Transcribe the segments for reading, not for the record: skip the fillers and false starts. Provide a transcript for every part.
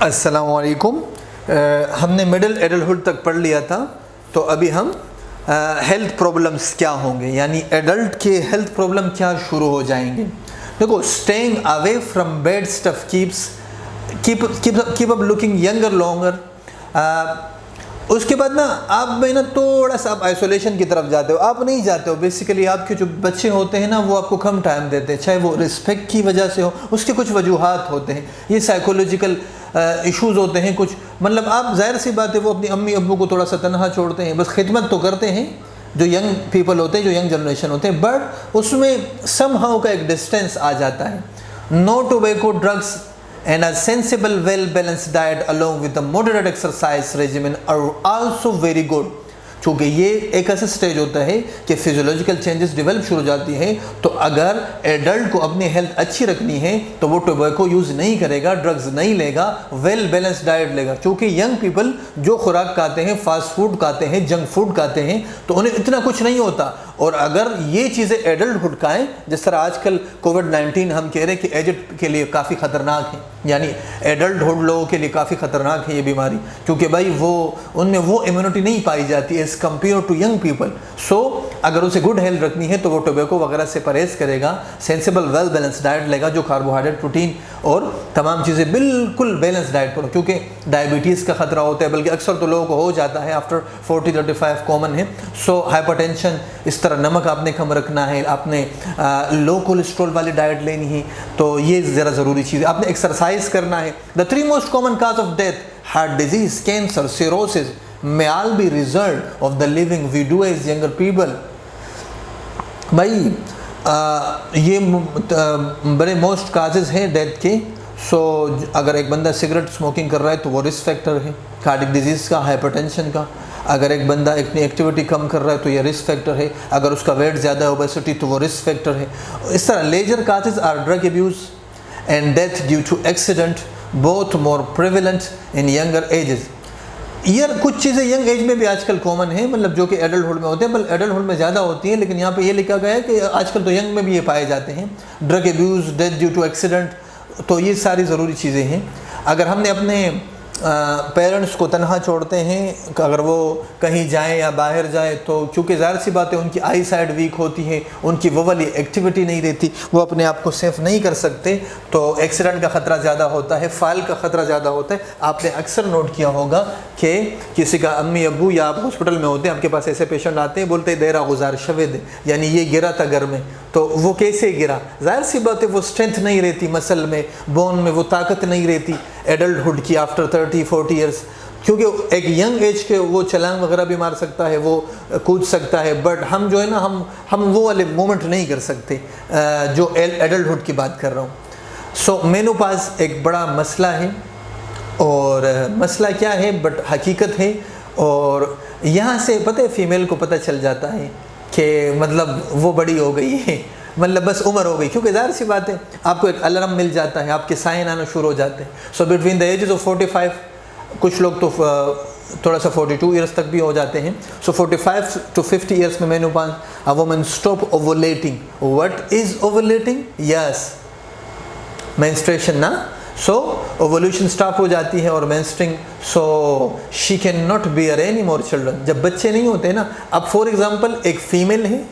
अस्सलाम वालेकुम। हमने मिडिल एडल्टहुड तक पढ़ लिया था, तो अभी हम हेल्थ प्रॉब्लम्स क्या होंगे, यानी एडल्ट के हेल्थ प्रॉब्लम क्या शुरू हो जाएंगे। देखो, staying away from bad stuff keep up looking younger longer. उसके बाद ना आप में ना थोड़ा सा आप आइसोलेशन की तरफ जाते हो, आप नहीं जाते हो। बेसिकली आपके जो बच्चे होते हैं ना, वो आपको कम टाइम देते हैं, चाहे वो रिस्पेक्ट की वजह से हो, उसके कुछ वजूहात होते हैं, ये साइकोलॉजिकल इश्यूज़ होते हैं कुछ। मतलब आप जाहिर सी बात है वो अपनी अम्मी अब्बू को थोड़ा सा तनहा छोड़ते हैं, बस खिदमत तो करते हैं जो यंग पीपल होते हैं, जो यंग जनरेशन होते हैं, बट उसमें समहाउ का एक डिस्टेंस आ जाता है। No tobacco, drugs and a sensible well balanced diet along with a moderate exercise regimen are also very good। चूँकि ये एक ऐसा स्टेज होता है कि फिजियोलॉजिकल चेंजेस डेवलप शुरू हो जाती हैं, तो अगर एडल्ट को अपनी हेल्थ अच्छी रखनी है तो वो टोबैको यूज़ नहीं करेगा, ड्रग्स नहीं लेगा, वेल बैलेंस डाइट लेगा। क्योंकि यंग पीपल जो खुराक खाते हैं, फास्ट फूड खाते हैं, जंक फूड खाते हैं, तो उन्हें इतना कुछ नहीं होता। और अगर ये चीज़ें एडल्टहुड का है, जिस तरह आजकल कोविड-19 हम कह रहे हैं कि एजेड के लिए काफ़ी ख़तरनाक है, यानी एडल्टहुड लोगों के लिए काफ़ी ख़तरनाक है ये बीमारी, क्योंकि भाई वो उनमें वो इम्यूनिटी नहीं पाई जाती as compare to young people. So अगर उसे गुड हेल्थ रखनी है तो वो टोबैको वगैरह से परहेज़ करेगा, सेंसिबल वेल बैलेंस डाइट लेगा, जो कार्बोहाइड्रेट, प्रोटीन और तमाम चीज़ें बिल्कुल बैलेंस डाइट पर, क्योंकि डायबिटीज़ का ख़तरा होता है, बल्कि अक्सर तो लोगों को हो जाता है आफ्टर 40-35 कॉमन है। सो हाइपरटेंशन, इस तरह नमक आपने कम रखना है, आपने लो कोलेस्ट्रॉल वाली डाइट लेनी है, तो ये ज़रा ज़रूरी चीज़ है। आपने एक्सरसाइज करना है। The 3 most common cause of death, heart disease, cancer, cirrhosis may all be result of the living we do as younger people। भाई ये बड़े मोस्ट काजेज़ हैं डेथ के। सो अगर एक बंदा सिगरेट स्मोकिंग कर रहा है तो वो रिस्क फैक्टर है, कार्डिक डिजीज़ का, हाइपरटेंशन का। अगर एक बंदा अपनी एक्टिविटी कम कर रहा है तो ये रिस्क फैक्टर है। अगर उसका वेट ज़्यादा है, ओबेसिटी, तो वो रिस्क फैक्टर है। इस तरह leisure causes are drug abuse and death due to accident, both more prevalent in younger ages. यार कुछ चीज़ें यंग एज में भी आजकल कॉमन है, मतलब जो कि एडल्टहुड में होते हैं, बल्कि एडल्टहुड में ज़्यादा होती है, लेकिन यहाँ पे ये लिखा गया है कि आजकल तो यंग में भी ये पाए जाते हैं। Drug abuse, death due to accident, तो ये सारी ज़रूरी चीज़ें हैं। अगर हमने अपने पेरेंट्स को तनहा छोड़ते हैं, अगर वो कहीं जाएं या बाहर जाए, तो क्योंकि ज़ाहिर सी बात है उनकी आई साइड वीक होती है, उनकी वो वाली एक्टिविटी नहीं रहती, वो अपने आप को सेफ नहीं कर सकते, तो एक्सीडेंट का ख़तरा ज़्यादा होता है, फाइल का ख़तरा ज़्यादा होता है। आपने अक्सर नोट किया होगा कि किसी का अम्मी अब्बू या आप हॉस्पिटल में होते हैं, आपके पास ऐसे पेशेंट आते हैं, बोलते हैं देरा गुजार शवेद, यानी ये गिरा था घर में। तो वो कैसे गिरा? ज़ाहिर सी बात है वो स्ट्रेंथ नहीं रहती, मसल में, बोन में वो ताकत नहीं रहती एडल्टहुड की आफ्टर 30-40 ईयर्स, क्योंकि एक यंग एज के वो छलांग वगैरह भी मार सकता है, वो कूद सकता है, बट हम जो है ना, हम वो वाले मोमेंट नहीं कर सकते जो एडल्टहुड की बात कर रहा हूँ। सो मेनोपॉज एक बड़ा मसला है, और मसला क्या है बट हकीकत है। और यहाँ से पता है फीमेल को पता चल जाता है कि मतलब वो बड़ी हो गई है, मतलब बस उम्र हो गई, क्योंकि ज़ाहिर सी बात है आपको एक अलार्म मिल जाता है, आपके साइन आना शुरू हो जाते हैं। So between the ages of 45, कुछ लोग तो थोड़ा सा 42 ईयर्स तक भी हो जाते हैं। सो 45 to 50 ईयर्स में menopause, a woman stop ovulating. What is ovulating? Yes, menstruation ना। सो ओवुलेशन स्टॉप हो जाती है और menstruating, so she can not bear any more children. जब बच्चे नहीं होते ना, अब फॉर एग्जांपल एक फ़ीमेल है,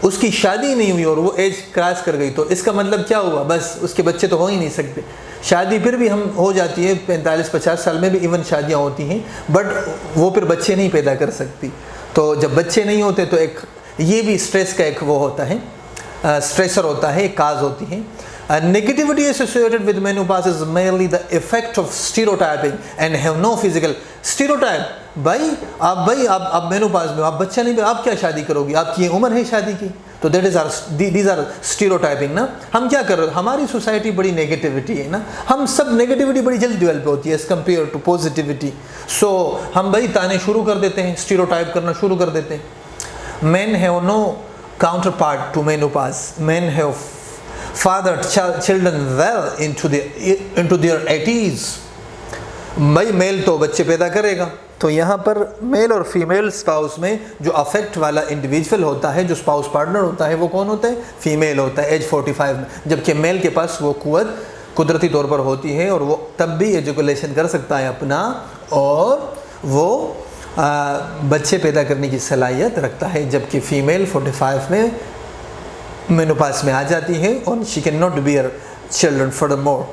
उसकी शादी नहीं हुई और वो एज क्रॉस कर गई, तो इसका मतलब क्या हुआ? बस उसके बच्चे तो हो ही नहीं सकते। शादी फिर भी हम हो जाती है 45-50 साल में भी इवन शादियाँ होती हैं, बट वो फिर बच्चे नहीं पैदा कर सकती। तो जब बच्चे नहीं होते तो एक ये भी स्ट्रेस का एक वो होता है, स्ट्रेसर होता है, एक काज होती है। Negativity associated with menopause is merely the effect of stereotyping and have no physical stereotype। भाई आप मेनोपॉज में, आप बच्चा नहीं, आप क्या शादी करोगी? आपकी उम्र है शादी की, तो these are stereotyping ना। हम क्या कर रहे हैं? हमारी सोसाइटी बड़ी नेगेटिविटी है ना, हम सब नेगेटिविटी बड़ी जल्दी डेवलप होती है एज कम्पेयर टू पॉजिटिविटी। सो हम भाई ताने शुरू कर देते हैं, स्टीरियोटाइप करना शुरू कर देते हैं। Men have no counterpart to menopause। Men have fathered children well into their 80s। भाई मेल तो बच्चे पैदा करेगा, तो यहाँ पर मेल और फीमेल स्पाउस में जो अफेक्ट वाला इंडिविजुअल होता है, जो स्पाउस पार्टनर होता है, वो कौन होता है? फीमेल होता है एज 45 में, जबकि मेल के पास वो कुव्वत कुदरती तौर पर होती है और वो तब भी एजुकेशन कर सकता है अपना, और वो बच्चे पैदा करने की सलाहियत रखता है, जबकि फ़ीमेल 45 में मेनोपास में आ जाती है और she can not beer children furthermore.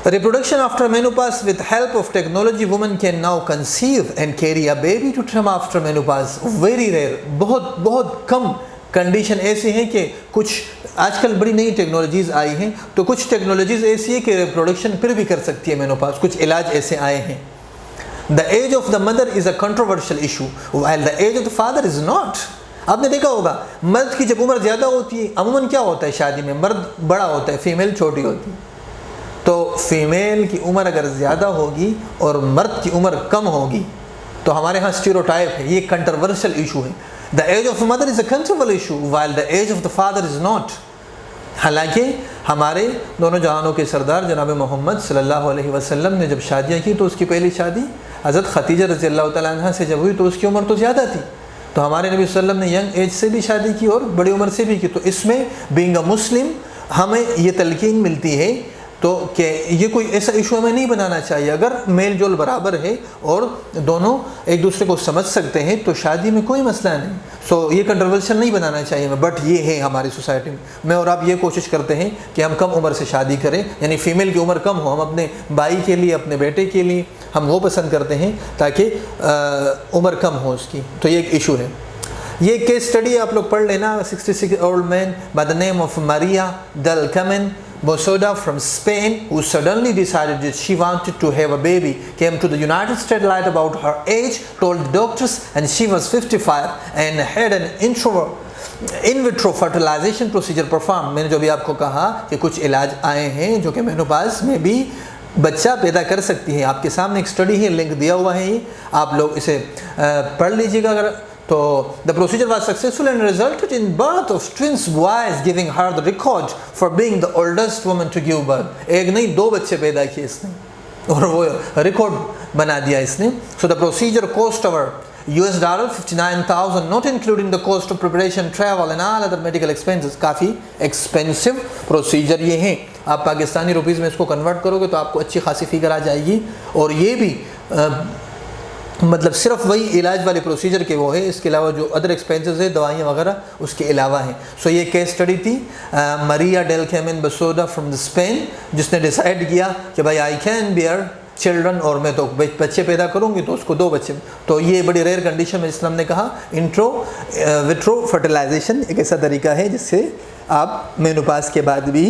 Reproduction after menopause with help of technology, women can now conceive and carry a baby to term after menopause. Very rare, बहुत कम कंडीशन ऐसी हैं कि कुछ आजकल बड़ी नई टेक्नोलॉजीज़ आई हैं, तो कुछ टेक्नोलॉजीज़ ऐसी है कि रिप्रोडक्शन फिर भी कर सकती है मेनोपाज, कुछ इलाज ऐसे आए हैं। The age of the mother is a controversial issue while the age of the father is not. आपने देखा होगा मर्द की जब उम्र ज़्यादा होती है, अमूमन क्या होता है शादी में, मर्द बड़ा होता है, फीमेल छोटी होती है। तो फीमेल की उम्र अगर ज़्यादा होगी और मर्द की उम्र कम होगी तो हमारे यहाँ स्टीरियोटाइप है, ये कंट्रोवर्शियल इशू है। The age of the mother is a controversial issue while the age of the father is not. हालांकि हमारे दोनों जहानों के सरदार जनाब मोहम्मद सल्लल्लाहु अलैहि वसल्लम ने जब शादियाँ की तो उसकी पहली शादी हज़रत खदीजा रज़ी अल्लाह तआला अन्हा से जब हुई तो उसकी उम्र तो ज़्यादा थी। तो हमारे नबी सल्लल्लाहु अलैहि वसल्लम ने यंग एज से भी शादी की और बड़ी उम्र से भी की। तो इसमें बीइंग अ मुस्लिम हमें ये तलकीन मिलती है तो कि ये कोई ऐसा इशू हमें नहीं बनाना चाहिए। अगर मेल जोल बराबर है और दोनों एक दूसरे को समझ सकते हैं तो शादी में कोई मसला नहीं। सो ये कंट्रोवर्शियल नहीं बनाना चाहिए, बट ये है हमारी सोसाइटी में। मैं और आप ये कोशिश करते हैं कि हम कम उम्र से शादी करें, यानी फ़ीमेल की उम्र कम हो। हम अपने भाई के लिए, अपने बेटे के लिए हम वो पसंद करते हैं ताकि उम्र कम हो उसकी। तो ये एक इशू है। ये केस स्टडी आप लोग पढ़ लेना। 66 old man by the name of Maria Del Carmen Bosoda from Spain, who suddenly decided that she wanted to have a baby, came to the United States, lied about her age, told the doctors, and she was 55 and had an in vitro fertilization procedure performed. मैंने जो भी आपको कहा कि कुछ इलाज आए हैं जो कि मेनोपाज में भी बच्चा पैदा कर सकती है। आपके सामने एक स्टडी है, लिंक दिया हुआ है, आप लोग इसे पढ़ लीजिएगा। अगर तो the procedure was successful and resulted in birth of twins boys, giving her the record for being the oldest woman to give birth. एक नहीं दो बच्चे पैदा किए इसने और वो रिकॉर्ड बना दिया इसने। So the procedure cost over $59,000, not including the cost of preparation, travel and all other medical expenses. काफ़ी एक्सपेंसिव प्रोसीजर ये हैं। आप पाकिस्तानी रुपीज़ में इसको कन्वर्ट करोगे तो आपको अच्छी खासी फिगर आ जाएगी। और ये भी मतलब सिर्फ वही इलाज वाले प्रोसीजर के वो है, इसके अलावा जो अदर एक्सपेंसेस है दवाइयाँ वगैरह उसके अलावा हैं। सो ये केस स्टडी थी Maria Del Carmen Bosoda from the Spain, जिसने डिसाइड किया कि भाई आई कैन बियर चिल्ड्रन, और मैं तो बच्चे पैदा करूँगी तो उसको दो बच्चे। तो ये बड़ी रेयर कंडीशन में इस्लाम ने कहा विट्रो फर्टिलाइजेशन एक ऐसा तरीका है जिससे आप मेनोपाज के बाद भी